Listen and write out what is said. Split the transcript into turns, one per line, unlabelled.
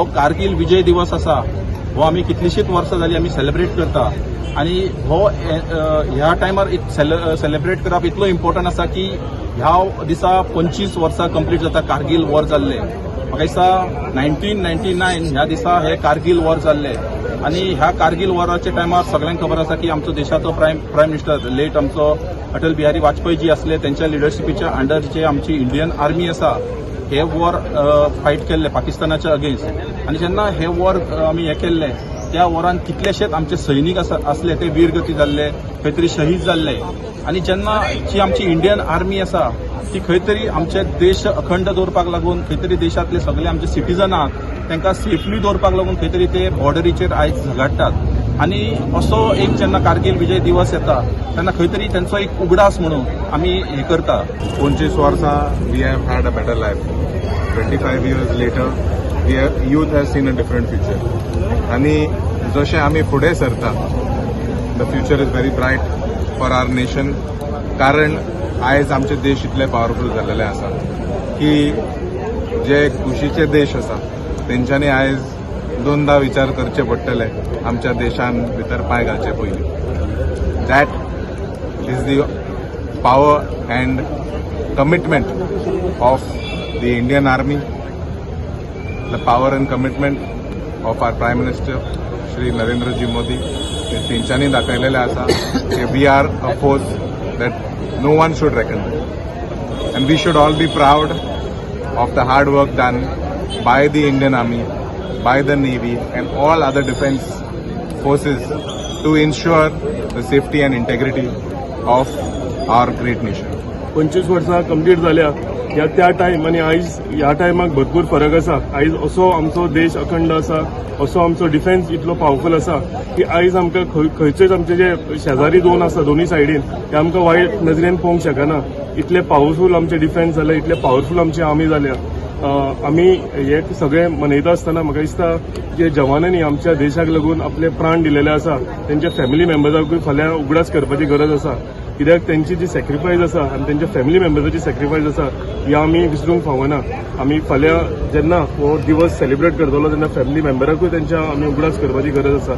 हो कारगिल विजय दिवस असा हो आम्ही कितलीशीच वर्सां जाली आम्ही सेलिब्रेट करता आणि हो ह्या टायमार सेलिब्रेट करप इतलो इम्पॉर्टंट आसा की ह्या दिसा 25 वर्सां कंप्लीट जाता कारगिल वॉर जाल्ले. म्हाका दिसता 1999 ह्या दिसा हे कारगिल वॉर जाल्ले आणि ह्या कारगिल वॉराच्या टायमार सगळ्यांक खबर आसा की आमचो देशाचो प्रायम मिनिस्टर लेट आमचो अटल बिहारी वाजपेयी जी असले त्यांच्या लिडरशिपीच्या अंडर जे आमची इंडियन आर्मी आसा हे वॉर फायट केल्ले पाकिस्तानाच्या अगेन्स्ट आणि जेन्ना हे वॉर आमी हे केल्ले त्या वॉरान कितलेशेच आमचे सैनीक असले ते वीरगती जाल्ले खंय तरी शहीद जाल्ले आणि जेन्ना जी आमची इंडियन आर्मी आसा ती खंय तरी आमचे देश अखंड दवरपाक लागून खंय तरी देशातले सगळे आमचे सिटीजनाक तांकां सेफली दवरपाक लागून खंय तरी ते बॉर्डरीचेर आयज झगडटात आणि असो एक जेन्ना कारगिल विजय दिवस येता तेन्ना खंय तरी तांचो एक उगडास म्हणून आमी हे करता.
25 वर्सां we have had a better life. 25 years later youth has seen a different future आणि जशें आमी फुडें सरता the future is very bright for our nation. कारण आयज आमचे देश इतले पॉवरफूल जाल्लेले आसा की जे कुशीचे देश आसा तेंच्यांनी आयज दोनदा विचार करचे पडटले आमच्या देशान भितर पांय घालचे पयलीं. That is the power and commitment of the Indian army, the power and commitment of our prime minister Shri Narendraji Modi. तेंच्यांनी दाखयलेले आसा की we are a force that no one should reckon with. And we should all be proud of the hard work done by the Indian Army, by the Navy and all other defense forces to ensure the safety and integrity of our great nation.
25 वर्सां complete जाल्या ह्या त्या time आनी आयज ह्या टायमाक भरपूर फरक आसा. आयज असो आमचो देश अखंड आसा, असो आमचो डिफेन्स इतलो पावरफूल आसा की आयज आमकां खंयचेच आमचे जे शेजारी दोन आसा दोनूय सायडीन ते आमकां वायट नजरेन पळोवंक शकना. इतले पावरफूल आमचे डिफेन्स जाले, इतले पावरफूल आमची आर्मी जाल्या. आमी हे सगळे मनयता आसतना म्हाका दिसता जे जवानांनी आमच्या देशाक लागून आपले प्राण दिलेले आसा त्यांच्या फॅमिली मेंबर्सांकूय फाल्यां उगडास करपाची गरज आसा. कित्याक त्यांची जी सॅक्रिफायस आसा आनी त्यांच्या फॅमिली मेंबर्साची सॅक्रिफायस आसा ही आमी विसरूंक फावना. आमी फाल्यां जेन्ना हो दिवस सेलिब्रेट करतलो तेन्ना फॅमिली मेंबराकूय त्यांच्या आमी उगडास करपाची गरज आसा.